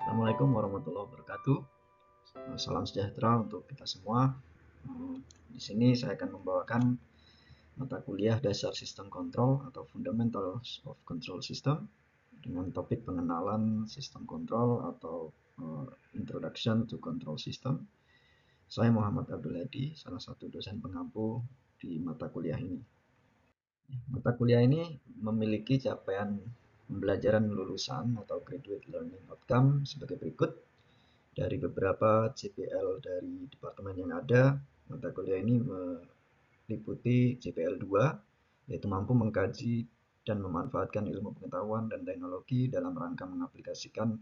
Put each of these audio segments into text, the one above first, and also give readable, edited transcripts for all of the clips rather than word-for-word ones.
Assalamualaikum warahmatullahi wabarakatuh. Salam sejahtera untuk kita semua. Di sini saya akan membawakan mata kuliah dasar sistem kontrol atau Fundamentals of Control System dengan topik pengenalan sistem kontrol atau Introduction to Control System. Saya Muhammad Abdul Hadi, salah satu dosen pengampu di mata kuliah ini. Mata kuliah ini memiliki capaian pembelajaran lulusan atau Graduate Learning Outcome sebagai berikut. Dari beberapa CPL dari departemen yang ada, mata kuliah ini meliputi CPL 2, yaitu mampu mengkaji dan memanfaatkan ilmu pengetahuan dan teknologi dalam rangka mengaplikasikan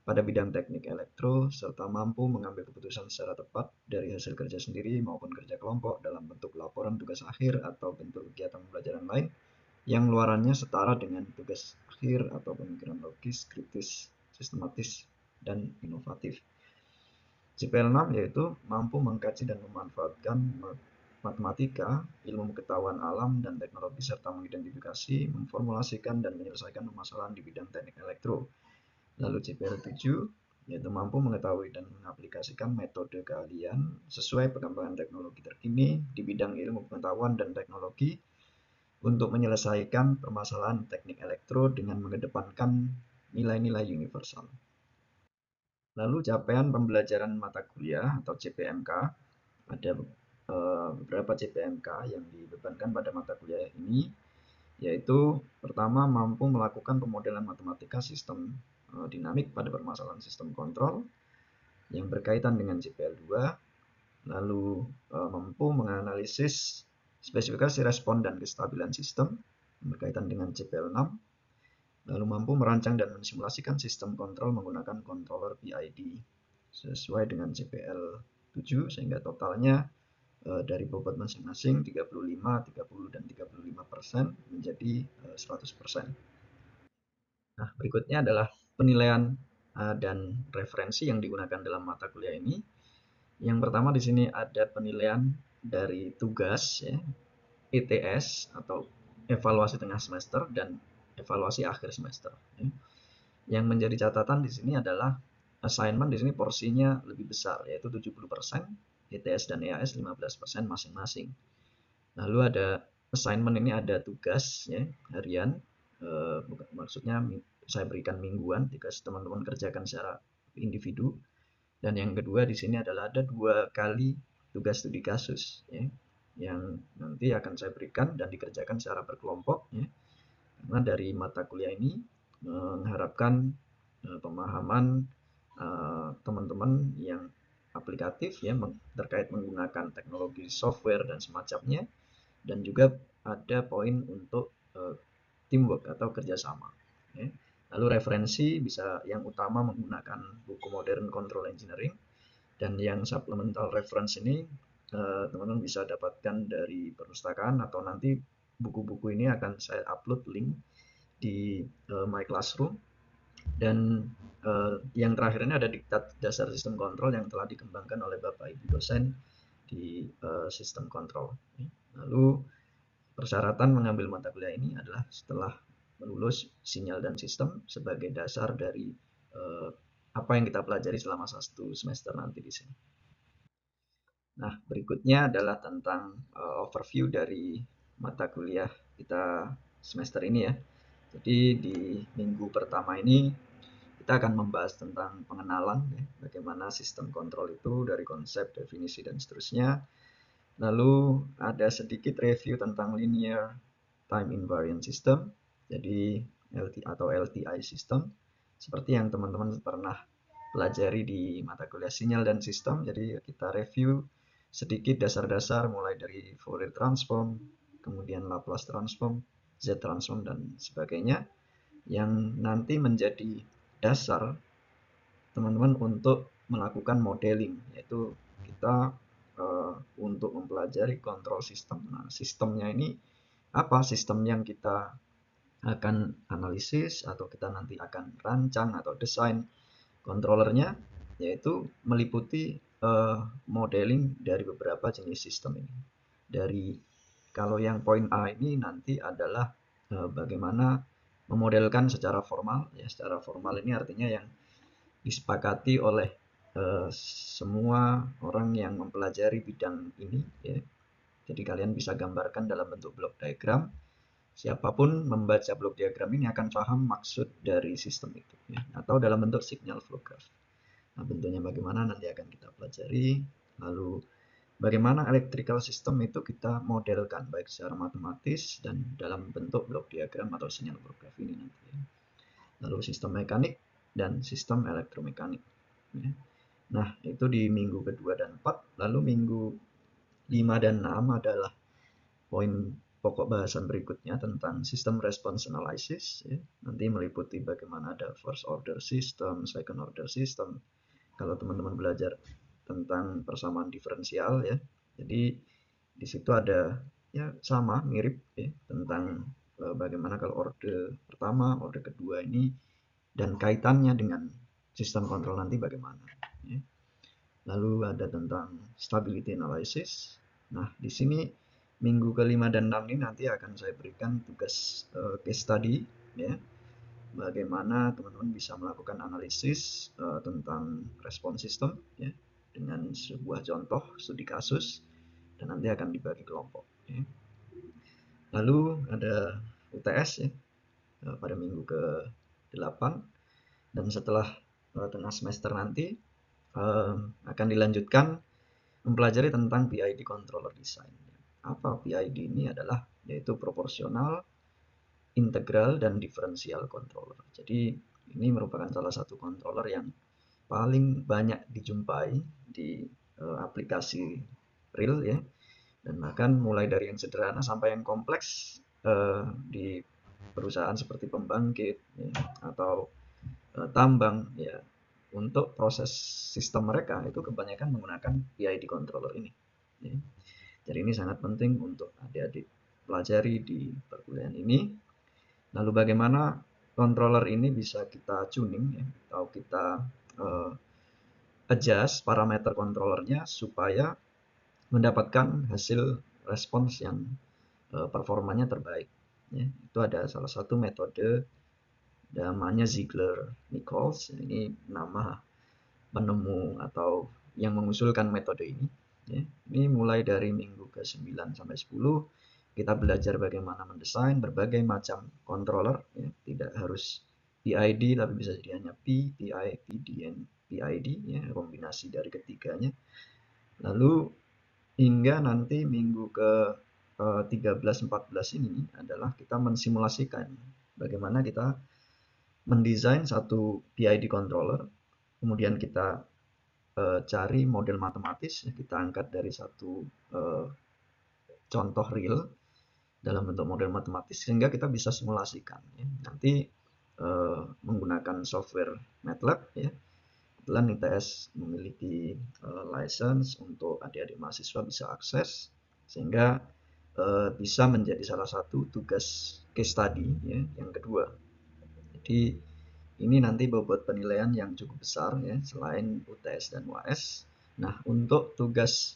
pada bidang teknik elektro, serta mampu mengambil keputusan secara tepat dari hasil kerja sendiri maupun kerja kelompok dalam bentuk laporan tugas akhir atau bentuk kegiatan pembelajaran lain yang luarannya setara dengan tugas akhir atau pemikiran logis, kritis, sistematis, dan inovatif. CPL 6 yaitu mampu mengkaji dan memanfaatkan matematika, ilmu pengetahuan alam dan teknologi serta mengidentifikasi, memformulasikan dan menyelesaikan permasalahan di bidang teknik elektro. Lalu CPL 7 yaitu mampu mengetahui dan mengaplikasikan metode keahlian sesuai perkembangan teknologi terkini di bidang ilmu pengetahuan dan teknologi untuk menyelesaikan permasalahan teknik elektro dengan mengedepankan nilai-nilai universal. Lalu capaian pembelajaran mata kuliah atau CPMK, ada beberapa CPMK yang dibebankan pada mata kuliah ini, yaitu pertama mampu melakukan pemodelan matematika sistem dinamik pada permasalahan sistem kontrol yang berkaitan dengan CPL 2, lalu mampu menganalisis spesifikasi respon dan kestabilan sistem yang berkaitan dengan CPL 6, lalu mampu merancang dan mensimulasikan sistem kontrol menggunakan controller PID sesuai dengan CPL 7 sehingga totalnya dari bobot masing-masing 35, 30, dan 35% menjadi 100%. Nah, berikutnya adalah penilaian dan referensi yang digunakan dalam mata kuliah ini. Yang pertama di sini ada penilaian dari tugas, ya, ETS atau evaluasi tengah semester dan evaluasi akhir semester. Ya. Yang menjadi catatan di sini adalah assignment di sini porsinya lebih besar, yaitu 70%, ETS dan EAS 15% masing-masing. Lalu ada assignment ini ada tugas, ya, harian, maksudnya saya berikan mingguan, tugas teman-teman kerjakan secara individu. Dan yang kedua di sini adalah ada 2 kali tugas studi kasus, ya, yang nanti akan saya berikan dan dikerjakan secara berkelompok, ya. Karena dari mata kuliah ini mengharapkan pemahaman teman-teman yang aplikatif, ya, terkait menggunakan teknologi software dan semacamnya, dan juga ada poin untuk teamwork atau kerjasama. Ya. Lalu referensi bisa yang utama menggunakan buku Modern Control Engineering, dan yang supplemental reference ini teman-teman bisa dapatkan dari perpustakaan atau nanti buku-buku ini akan saya upload link di My Classroom. Dan yang terakhir ini ada diktat dasar sistem kontrol yang telah dikembangkan oleh Bapak Ibu dosen di sistem kontrol. Lalu persyaratan mengambil mata kuliah ini adalah setelah lulus sinyal dan sistem sebagai dasar dari apa yang kita pelajari selama 1 semester nanti di sini. Nah, berikutnya adalah tentang overview dari mata kuliah kita semester ini, ya. Jadi di minggu pertama ini kita akan membahas tentang pengenalan, ya, bagaimana sistem kontrol itu dari konsep, definisi, dan seterusnya. Lalu ada sedikit review tentang linear time invariant system, jadi LTI system, seperti yang teman-teman pernah pelajari di mata kuliah sinyal dan sistem. Jadi kita review sedikit dasar-dasar mulai dari Fourier transform, kemudian Laplace transform, Z transform, dan sebagainya, yang nanti menjadi dasar teman-teman untuk melakukan modeling, yaitu kita untuk mempelajari kontrol sistem. Nah, sistemnya ini apa? Sistem yang kita akan analisis atau kita nanti akan rancang atau desain controllernya, yaitu meliputi modeling dari beberapa jenis sistem ini. Dari kalau yang poin A ini nanti adalah bagaimana memodelkan secara formal, ya, secara formal ini artinya yang disepakati oleh semua orang yang mempelajari bidang ini, ya. Jadi kalian bisa gambarkan dalam bentuk blok diagram. Siapapun membaca blok diagram ini akan paham maksud dari sistem itu, ya. Atau dalam bentuk signal flow graph. Nah, bentuknya bagaimana nanti akan kita pelajari. Lalu bagaimana electrical system itu kita modelkan baik secara matematis dan dalam bentuk blok diagram atau signal flow graph ini nanti, ya. Lalu sistem mekanik dan sistem elektromekanik, ya. Nah, itu di minggu kedua dan 4. Lalu minggu 5 dan 6 adalah poin pokok bahasan berikutnya tentang sistem response analysis, ya. Nanti meliputi bagaimana ada first order system, second order system. Kalau teman-teman belajar tentang persamaan diferensial, ya. Jadi di situ ada ya sama mirip, ya, tentang bagaimana kalau orde pertama, orde kedua ini dan kaitannya dengan sistem kontrol nanti bagaimana, ya. Lalu ada tentang stability analysis. Nah, di sini minggu kelima dan 6 ini nanti akan saya berikan tugas case study, ya. Bagaimana teman-teman bisa melakukan analisis tentang respon sistem, ya, dengan sebuah contoh studi kasus dan nanti akan dibagi kelompok, ya. Lalu ada UTS, ya, pada minggu ke-8 dan setelah tengah semester nanti akan dilanjutkan mempelajari tentang PID controller design. Apa PID ini adalah yaitu proporsional, integral, dan diferensial controller. Jadi ini merupakan salah satu controller yang paling banyak dijumpai di aplikasi real, ya, dan bahkan mulai dari yang sederhana sampai yang kompleks di perusahaan seperti pembangkit, ya, atau tambang, ya. Untuk proses sistem mereka itu kebanyakan menggunakan PID controller ini, ya. Jadi ini sangat penting untuk adik-adik pelajari di perkuliahan ini. Lalu bagaimana controller ini bisa kita tuning, ya, atau kita adjust parameter controllernya supaya mendapatkan hasil respons yang performanya terbaik, ya. Itu ada salah satu metode namanya Ziegler-Nichols. Ini nama penemu atau yang mengusulkan metode ini, ya. Ini mulai dari minggu ke-9 sampai 10 kita belajar bagaimana mendesain berbagai macam controller, ya. Tidak harus PID tapi bisa jadi hanya P, PI, PD, dan PID, ya, kombinasi dari ketiganya. Lalu hingga nanti minggu ke 13-14 ini adalah kita mensimulasikan bagaimana kita mendesain satu PID controller, kemudian kita cari model matematis, kita angkat dari satu contoh real dalam bentuk model matematis sehingga kita bisa simulasikan, ya. Nanti menggunakan software MATLAB, ya. Kebetulan ITS memiliki license untuk adik-adik mahasiswa bisa akses sehingga bisa menjadi salah satu tugas case study, ya, yang kedua. Jadi ini nanti bobot penilaian yang cukup besar, ya, selain UTS dan UAS. Nah, untuk tugas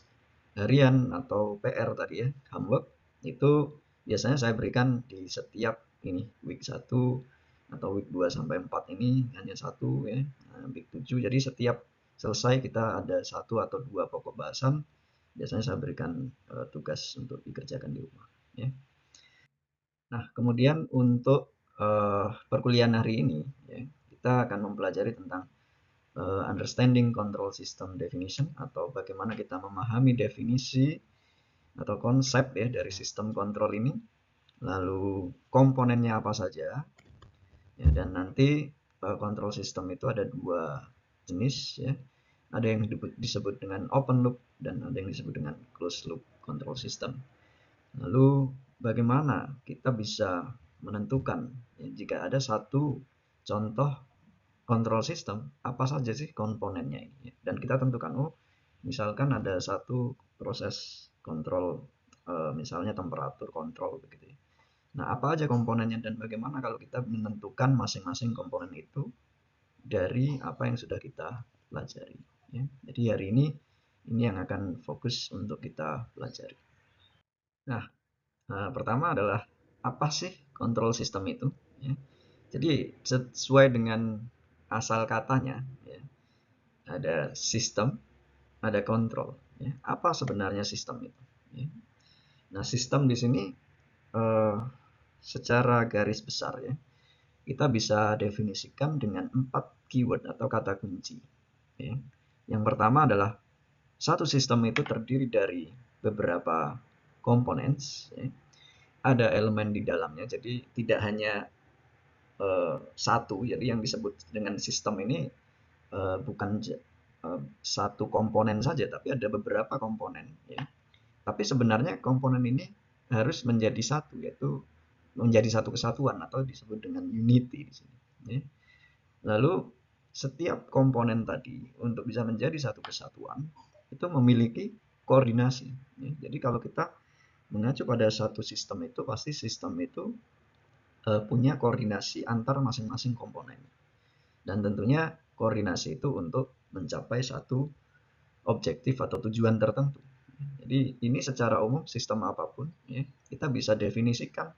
harian atau PR tadi, ya, homework itu biasanya saya berikan di setiap ini week 1 atau week 2 sampai 4 ini hanya satu, ya. Nah, week 7 jadi setiap selesai kita ada satu atau dua pokok bahasan biasanya saya berikan tugas untuk dikerjakan di rumah, ya. Nah, kemudian untuk perkuliahan hari ini, ya, kita akan mempelajari tentang understanding control system definition atau bagaimana kita memahami definisi atau konsep, ya, dari sistem kontrol ini, lalu komponennya apa saja, ya, dan nanti control system itu ada dua jenis, ya. Ada yang disebut dengan open loop dan ada yang disebut dengan closed loop control system. Lalu bagaimana kita bisa menentukan, ya, jika ada satu contoh kontrol sistem, apa saja sih komponennya ini, ya. Dan kita tentukan, oh misalkan ada satu proses kontrol, misalnya temperatur kontrol begitu, ya. Nah, apa aja komponennya dan bagaimana kalau kita menentukan masing-masing komponen itu dari apa yang sudah kita pelajari, ya. Jadi hari ini yang akan fokus untuk kita pelajari. Nah, pertama adalah apa sih kontrol sistem itu, ya. Jadi sesuai dengan asal katanya, ya, ada sistem, ada kontrol. Ya. Apa sebenarnya sistem itu? Ya. Nah, sistem di sini secara garis besar ya, kita bisa definisikan dengan 4 keyword atau kata kunci. Ya. Yang pertama adalah satu sistem itu terdiri dari beberapa komponen. Ya. Ada elemen di dalamnya, jadi tidak hanya satu. Jadi yang disebut dengan sistem ini bukan satu komponen saja, tapi ada beberapa komponen. Ya. Tapi sebenarnya komponen ini harus menjadi satu, yaitu menjadi satu kesatuan atau disebut dengan unity di sini. Ya. Lalu setiap komponen tadi untuk bisa menjadi satu kesatuan itu memiliki koordinasi. Ya. Jadi kalau kita mengacu pada satu sistem itu, pasti sistem itu punya koordinasi antar masing-masing komponen. Dan tentunya koordinasi itu untuk mencapai satu objektif atau tujuan tertentu. Jadi ini secara umum sistem apapun ya, kita bisa definisikan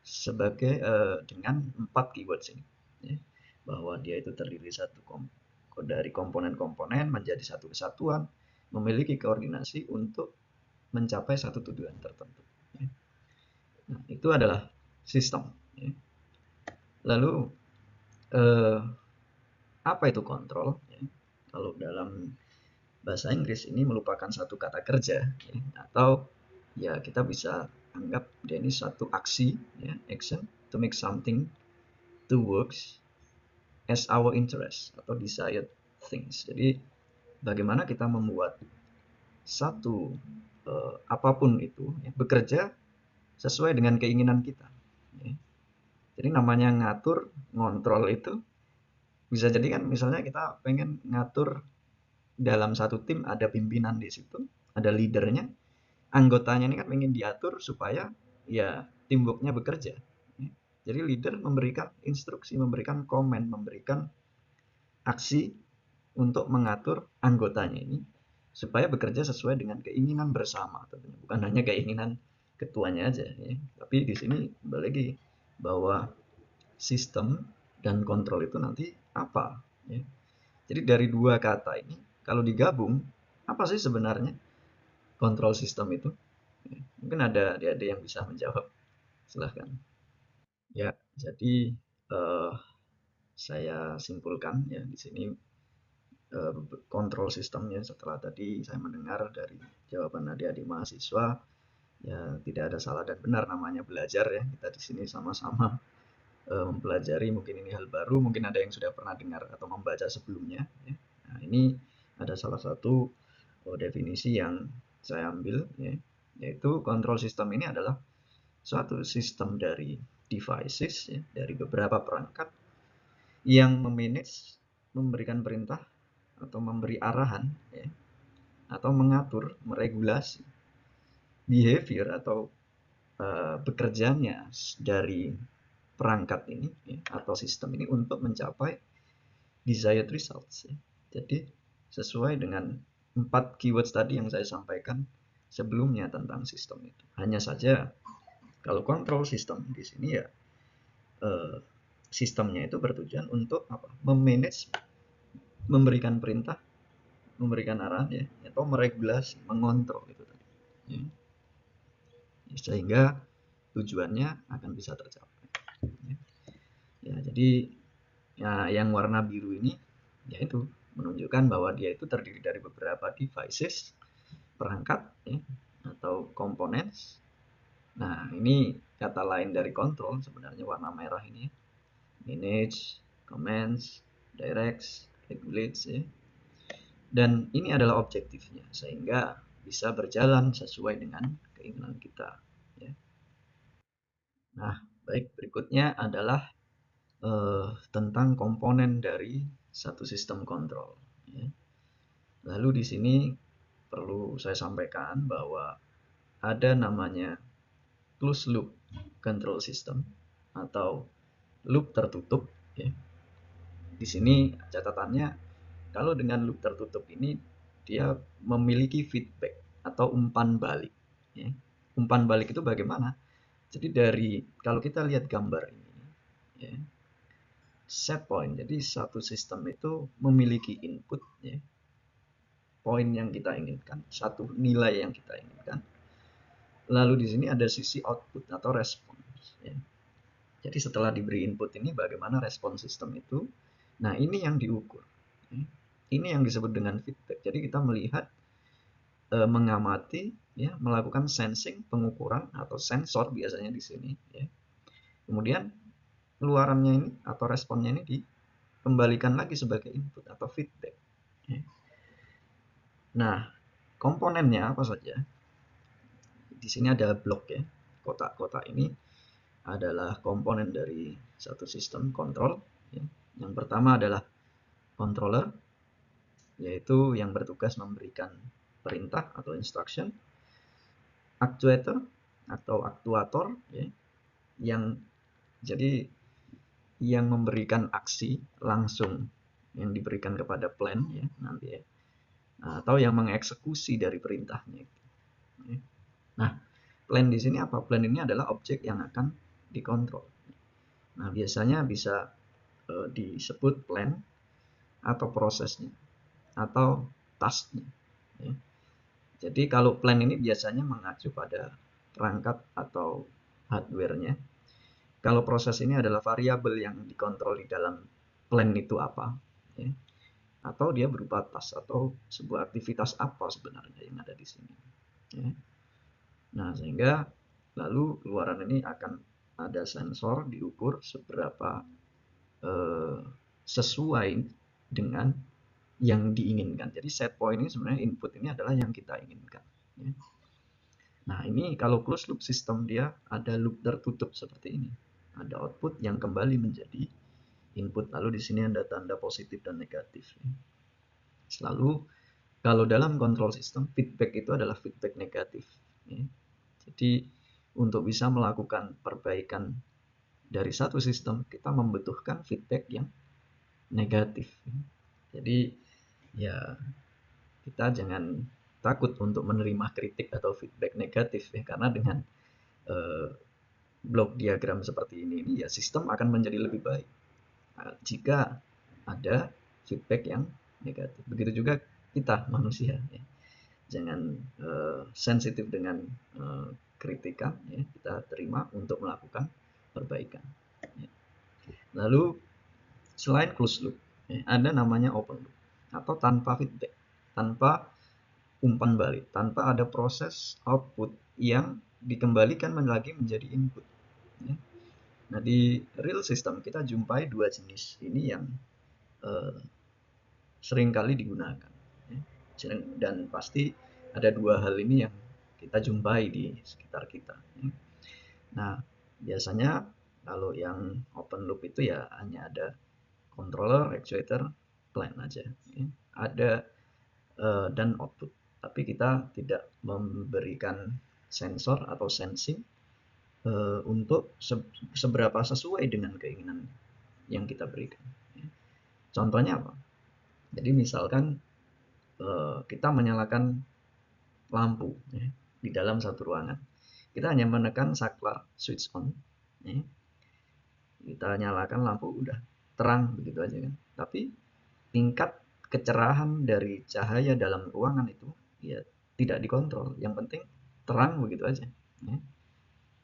sebagai dengan 4 keyword ini. Ya, bahwa dia itu terdiri dari komponen-komponen menjadi satu kesatuan, memiliki koordinasi untuk mencapai satu tujuan tertentu. Ya. Nah, itu adalah sistem. Ya. Lalu apa itu kontrol? Ya. Kalau dalam bahasa Inggris ini merupakan satu kata kerja ya, atau ya kita bisa anggap dia ini satu aksi ya, action to make something to works as our interest atau desired things. Jadi bagaimana kita membuat satu apapun itu ya, bekerja sesuai dengan keinginan kita. Ya. Jadi namanya ngatur, ngontrol itu bisa jadi kan misalnya kita pengen ngatur dalam satu tim ada pimpinan di situ, ada leadernya, anggotanya ini kan ingin diatur supaya ya teamworknya bekerja. Jadi leader memberikan instruksi, memberikan komen, memberikan aksi untuk mengatur anggotanya ini supaya bekerja sesuai dengan keinginan bersama, tentunya bukan hanya keinginan ketuanya aja. Ya. Tapi di sini kembali lagi bahwa sistem dan kontrol itu nanti apa? Ya. Jadi dari dua kata ini kalau digabung apa sih sebenarnya kontrol sistem itu? Ya. Mungkin ada adik-adik yang bisa menjawab. Silahkan. Ya, jadi eh, saya simpulkan ya di sini kontrol sistemnya setelah tadi saya mendengar dari jawaban adik-adik mahasiswa ya tidak ada salah dan benar namanya belajar ya kita di sini sama-sama mempelajari mungkin ini hal baru mungkin ada yang sudah pernah dengar atau membaca sebelumnya ya. Nah ini ada salah satu definisi yang saya ambil ya, yaitu kontrol sistem ini adalah suatu sistem dari devices ya, dari beberapa perangkat yang memanage memberikan perintah atau memberi arahan ya, atau mengatur, meregulasi behavior atau bekerjanya dari perangkat ini ya, atau sistem ini untuk mencapai desired results. Ya. Jadi sesuai dengan 4 keywords tadi yang saya sampaikan sebelumnya tentang sistem itu. Hanya saja kalau kontrol sistem di sini ya sistemnya itu bertujuan untuk apa? Memanage, memberikan perintah, memberikan arahan ya, atau meregulasi, mengontrol itu tadi. Ya. Sehingga tujuannya akan bisa tercapai. Ya, jadi ya, yang warna biru ini yaitu menunjukkan bahwa dia itu terdiri dari beberapa devices, perangkat ya, atau komponen. Nah, ini kata lain dari kontrol sebenarnya warna merah ini. Manage, commands, directs, regulates ya. Dan ini adalah objektifnya sehingga bisa berjalan sesuai dengan keinginan kita ya. Nah, baik berikutnya adalah tentang komponen dari satu sistem kontrol ya. Lalu di sini perlu saya sampaikan bahwa ada namanya closed loop control system atau loop tertutup ya. Di sini catatannya kalau dengan loop tertutup ini dia memiliki feedback atau umpan balik ya. Umpan balik itu bagaimana? Jadi dari kalau kita lihat gambar ini ya, set point. Jadi satu sistem itu memiliki input, ya, poin yang kita inginkan, satu nilai yang kita inginkan. Lalu di sini ada sisi output atau respons. Ya. Jadi setelah diberi input ini bagaimana respon sistem itu. Nah ini yang diukur. Ya. Ini yang disebut dengan feedback. Jadi kita melihat, mengamati, ya, melakukan sensing, pengukuran atau sensor biasanya di sini. Ya. Kemudian keluarannya ini atau responnya ini dikembalikan lagi sebagai input atau feedback. Ya. Nah komponennya apa saja? Di sini ada blok, ya. Kotak-kotak ini adalah komponen dari satu sistem kontrol. Ya. Yang pertama adalah controller, yaitu yang bertugas memberikan perintah atau instruction. Actuator atau aktuator, ya, yang jadi yang memberikan aksi langsung yang diberikan kepada plan, ya, nanti, ya, atau yang mengeksekusi dari perintahnya. Ya. Nah, plan di sini apa? Plan ini adalah objek yang akan dikontrol. Nah, biasanya bisa disebut plan atau prosesnya atau tasknya. Ya. Jadi kalau plan ini biasanya mengacu pada perangkat atau hardware-nya. Kalau proses ini adalah variabel yang dikontrol di dalam plan itu apa, ya. Atau dia berupa task atau sebuah aktivitas apa sebenarnya yang ada di sini. Ya. Nah sehingga lalu keluaran ini akan ada sensor diukur seberapa sesuai dengan yang diinginkan. Jadi set point ini sebenarnya input ini adalah yang kita inginkan. Ya. Nah ini kalau closed loop system dia ada loop tertutup seperti ini. Ada output yang kembali menjadi input. Lalu di sini ada tanda positif dan negatif. Selalu kalau dalam control system feedback itu adalah feedback negatif. Ya. Jadi untuk bisa melakukan perbaikan dari satu sistem kita membutuhkan feedback yang negatif. Jadi ya kita jangan takut untuk menerima kritik atau feedback negatif, ya, karena dengan blok diagram seperti ini ya sistem akan menjadi lebih baik jika ada feedback yang negatif. Begitu juga kita manusia, ya. Jangan sensitif dengan kritikan, ya, kita terima untuk melakukan perbaikan. Ya. Lalu selain closed loop, ya, ada namanya open loop atau tanpa feedback, tanpa umpan balik, tanpa ada proses output yang dikembalikan lagi menjadi input. Ya. Nah di real system kita jumpai dua jenis ini yang seringkali digunakan, ya. Dan pasti ada dua hal ini yang kita jumpai di sekitar kita. Ya. Nah biasanya kalau yang open loop itu ya hanya ada controller, actuator, plan aja, ya. Ada dan output, tapi kita tidak memberikan sensor atau sensing untuk seberapa sesuai dengan keinginan yang kita berikan. Contohnya apa? Jadi misalkan kita menyalakan lampu, ya, di dalam satu ruangan. Kita hanya menekan saklar switch on, ya. Kita nyalakan lampu udah terang begitu aja kan. Tapi tingkat kecerahan dari cahaya dalam ruangan itu ya tidak dikontrol. Yang penting terang begitu aja. Ya.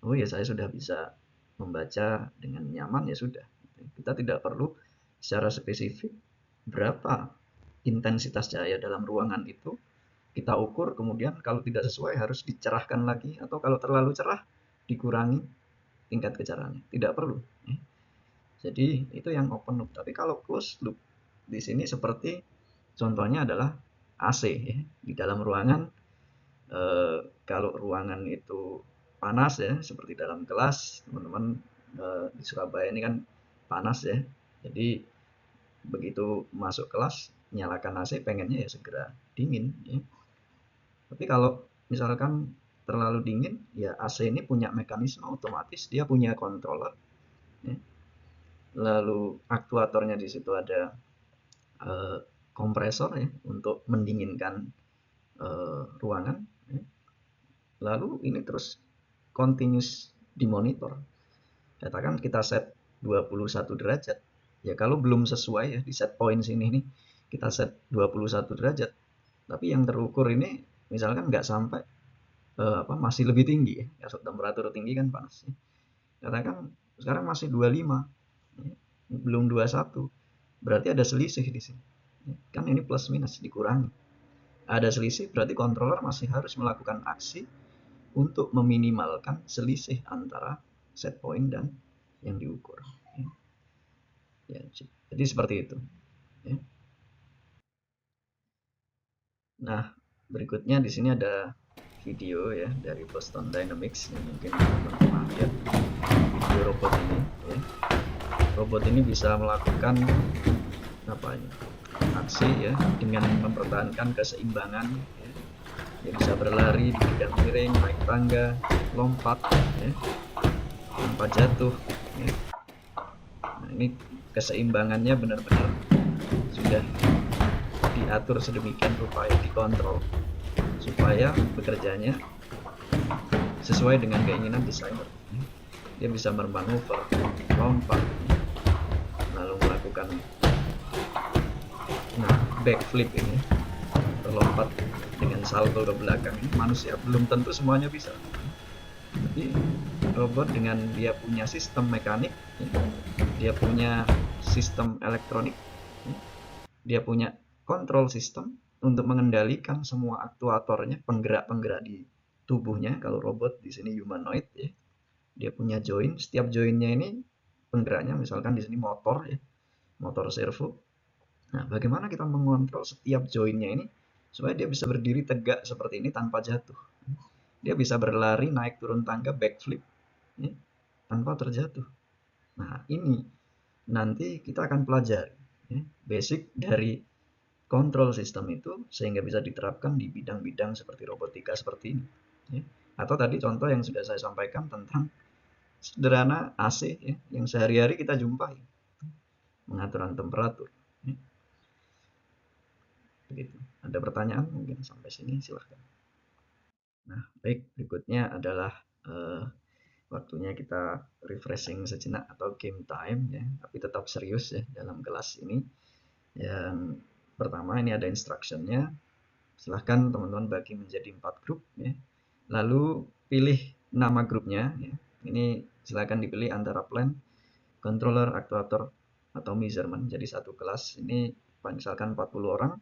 Oh ya saya sudah bisa membaca dengan nyaman ya sudah. Kita tidak perlu secara spesifik berapa intensitas cahaya dalam ruangan itu kita ukur, kemudian kalau tidak sesuai harus dicerahkan lagi, atau kalau terlalu cerah dikurangi tingkat kecerahannya. Tidak perlu. Ya. Jadi itu yang open loop. Tapi kalau closed loop di sini seperti contohnya adalah AC, ya. Di dalam ruangan kalau ruangan itu panas, ya, seperti dalam kelas teman-teman di Surabaya ini kan panas, ya. Jadi begitu masuk kelas nyalakan AC pengennya ya segera dingin, ya. Tapi kalau misalkan terlalu dingin ya AC ini punya mekanisme otomatis, dia punya controller, ya. Lalu aktuatornya di situ ada kompresor, ya, untuk mendinginkan ruangan, ya. Lalu ini terus continuous dimonitor. Katakan kita set 21 derajat, Ya kalau belum sesuai ya di set point sini nih, kita set 21 derajat, tapi yang terukur ini misalkan nggak sampai masih lebih tinggi ya. Ya temperatur tinggi kan panas ya. Katakan sekarang masih 25, ya, belum 21. Berarti ada selisih di sini. Ya, kan ini plus minus dikurangi. Ada selisih berarti controller masih harus melakukan aksi untuk meminimalkan selisih antara set point dan yang diukur. Ya. Ya, jadi seperti itu. Ya. Nah, berikutnya di sini ada video ya dari Boston Dynamics yang mungkin teman-teman pernah lihat video robot ini. Ya. Robot ini bisa melakukan apa ini aksi ya dengan mempertahankan keseimbangan. Ya. Dia bisa berlari di bidang miring, naik tangga, lompat, ya, tanpa jatuh. Ya. Nah, ini keseimbangannya benar-benar sudah diatur sedemikian rupa, ya, dikontrol supaya bekerjanya sesuai dengan keinginan desainer. Dia bisa bermanuver, lompat, lalu melakukan backflip ini, terlompat dengan salto ke belakang. Ini manusia belum tentu semuanya bisa. Jadi robot dengan dia punya sistem mekanik, dia punya sistem elektronik, dia punya kontrol sistem untuk mengendalikan semua aktuatornya, penggerak-penggerak di tubuhnya. Kalau robot di sini humanoid ya, dia punya join. Setiap joinnya ini penggeraknya, misalkan di sini motor ya, motor servo. Nah, bagaimana kita mengontrol setiap joinnya ini supaya dia bisa berdiri tegak seperti ini tanpa jatuh. Dia bisa berlari, naik turun tangga, backflip ya, tanpa terjatuh. Nah, ini nanti kita akan pelajari ya, basic dari kontrol sistem itu sehingga bisa diterapkan di bidang-bidang seperti robotika seperti ini. Ya. Atau tadi contoh yang sudah saya sampaikan tentang sederhana AC ya, yang sehari-hari kita jumpai, pengaturan temperatur. Ya. Begitu. Ada pertanyaan mungkin sampai sini silahkan. Nah, baik, berikutnya adalah waktunya kita refreshing sejenak atau game time ya, tapi tetap serius ya dalam kelas ini. Yang pertama ini ada instructionnya. Silahkan teman-teman bagi menjadi 4 grup ya. Lalu pilih nama grupnya ya. Ini silahkan dipilih antara plan, controller, actuator, atau measurement. Jadi satu kelas ini misalkan 40 orang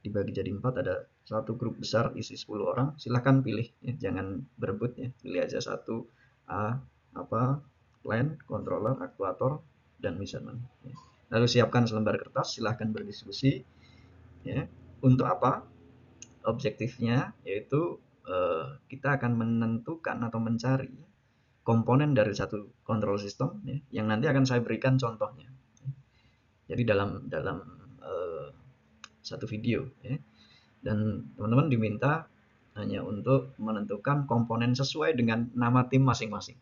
dibagi jadi 4, ada satu grup besar isi 10 orang. Silahkan pilih ya, jangan berebut ya. Pilih aja satu A apa plan, controller, actuator, dan measurement. Ya. Lalu siapkan selembar kertas, silahkan berdiskusi ya. Untuk apa? Objektifnya yaitu kita akan menentukan atau mencari komponen dari satu kontrol sistem ya, yang nanti akan saya berikan contohnya. Jadi dalam dalam satu video ya. Dan teman-teman diminta hanya untuk menentukan komponen sesuai dengan nama tim masing-masing.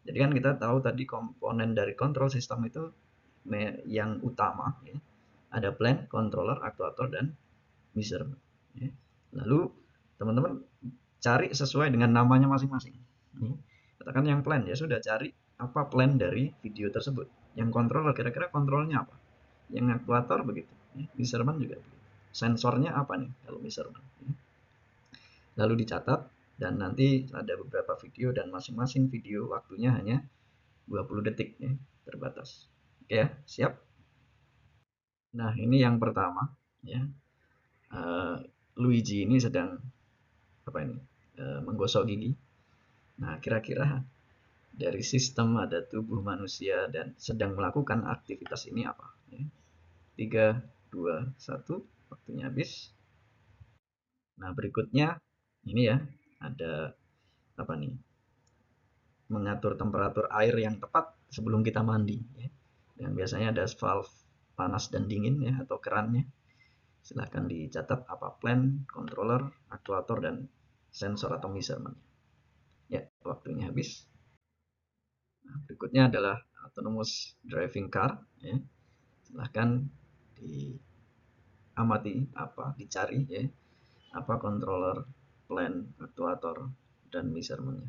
Jadi kan kita tahu tadi komponen dari kontrol sistem itu yang utama ya. Ada plan, controller, actuator, dan measurement. Ya. Lalu teman-teman cari sesuai dengan namanya masing-masing. Katakan yang plan ya sudah cari apa plan dari video tersebut. Yang controller kira-kira kontrolnya apa. Yang actuator begitu. Ya. Measurement juga begitu. Sensornya apa nih kalau measurement. Ya. Lalu dicatat dan nanti ada beberapa video dan masing-masing video waktunya hanya 20 detik ya, terbatas. Oke ya, siap? Nah, ini yang pertama ya. Luigi ini sedang apa ini? Menggosok gigi. Nah, kira-kira dari sistem ada tubuh manusia dan sedang melakukan aktivitas ini apa? Ya. 3, 2, 1, waktunya habis. Nah, berikutnya ini ya, ada apa nih? Mengatur temperatur air yang tepat sebelum kita mandi. Ya. Dan biasanya ada valve panas dan dingin ya atau kerannya. Silahkan dicatat apa plan, controller, actuator, dan sensor atau measurement. Ya, waktunya habis. Nah, berikutnya adalah autonomous driving car. Ya. Silahkan diamati apa, dicari ya, apa controller, plan, actuator, dan measurementnya.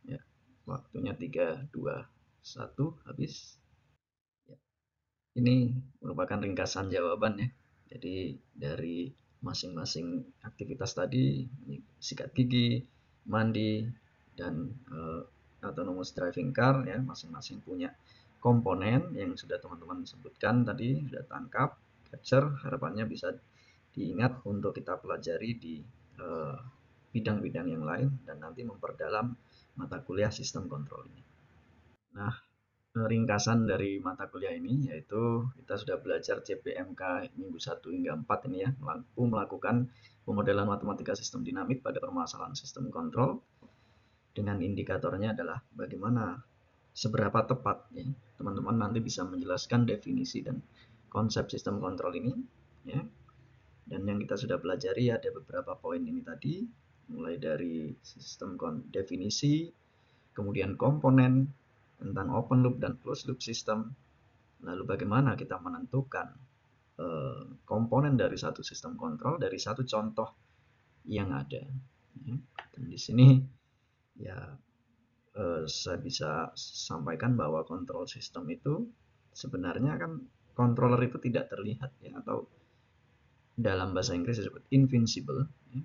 Ya, waktunya 3, 2, 1, habis. ini merupakan ringkasan jawaban ya. Jadi dari masing-masing aktivitas tadi, sikat gigi, mandi, dan autonomous driving car ya, masing-masing punya komponen yang sudah teman-teman sebutkan tadi, sudah tangkap, capture, harapannya bisa diingat untuk kita pelajari di bidang-bidang yang lain dan nanti memperdalam mata kuliah sistem kontrol ini. Nah, ringkasan dari mata kuliah ini yaitu kita sudah belajar CPMK minggu 1 hingga 4 ini ya, mampu melakukan pemodelan matematika sistem dinamik pada permasalahan sistem kontrol dengan indikatornya adalah bagaimana seberapa tepat ya, teman-teman nanti bisa menjelaskan definisi dan konsep sistem kontrol ini ya. Dan yang kita sudah pelajari ada beberapa poin ini tadi, mulai dari sistem definisi, kemudian komponen, tentang open loop dan closed loop system. Lalu bagaimana kita menentukan komponen dari satu sistem kontrol dari satu contoh yang ada. Dan di sini ya saya bisa sampaikan bahwa kontrol sistem itu sebenarnya kan controller itu tidak terlihat ya, atau dalam bahasa Inggris disebut invincible ya.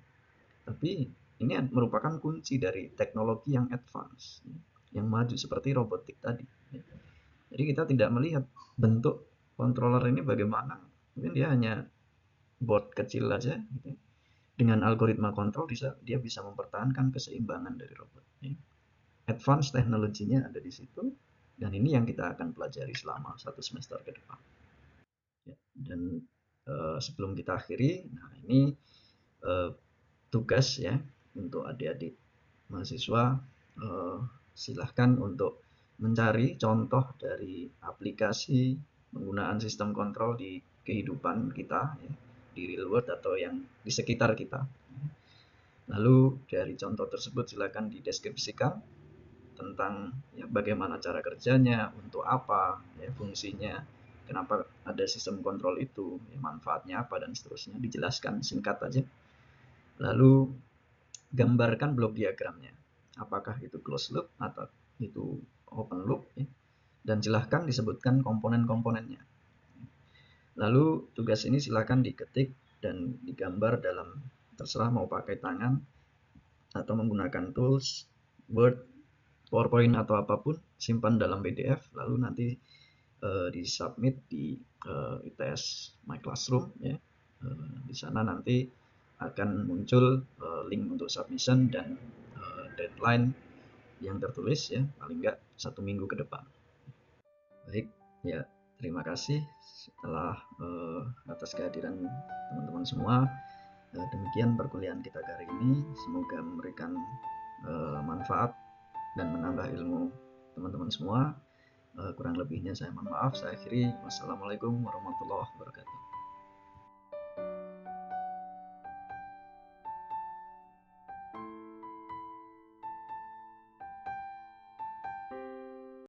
Tapi ini merupakan kunci dari teknologi yang advance ya, yang maju seperti robotik tadi ya. Jadi kita tidak melihat bentuk controller ini bagaimana, mungkin dia hanya board kecil aja gitu. Dengan algoritma kontrol dia bisa mempertahankan keseimbangan dari robot ya. Advance teknologinya ada di situ, dan ini yang kita akan pelajari selama 1 semester ke depan ya. Dan sebelum kita akhiri, nah ini tugas ya untuk adik-adik mahasiswa, silahkan untuk mencari contoh dari aplikasi penggunaan sistem kontrol di kehidupan kita ya, di real world atau yang di sekitar kita. Lalu dari contoh tersebut silakan dideskripsikan tentang ya, bagaimana cara kerjanya, untuk apa ya, fungsinya, kenapa ada sistem kontrol itu, ya, manfaatnya apa, dan seterusnya. Dijelaskan singkat aja. Lalu gambarkan blok diagramnya. Apakah itu closed loop atau itu open loop ya. Dan silahkan disebutkan komponen-komponennya. Lalu tugas ini silahkan diketik dan digambar dalam, terserah mau pakai tangan atau menggunakan tools, Word, PowerPoint atau apapun, simpan dalam PDF, lalu nanti disubmit di ITS My Classroom ya. Di sana nanti akan muncul link untuk submission dan deadline yang tertulis ya, paling enggak 1 minggu ke depan. Baik, ya terima kasih setelah atas kehadiran teman-teman semua. Demikian perkuliahan kita kali ini, semoga memberikan manfaat dan menambah ilmu teman-teman semua. Kurang lebihnya saya mohon maaf. Saya akhiri. Wassalamualaikum warahmatullahi wabarakatuh.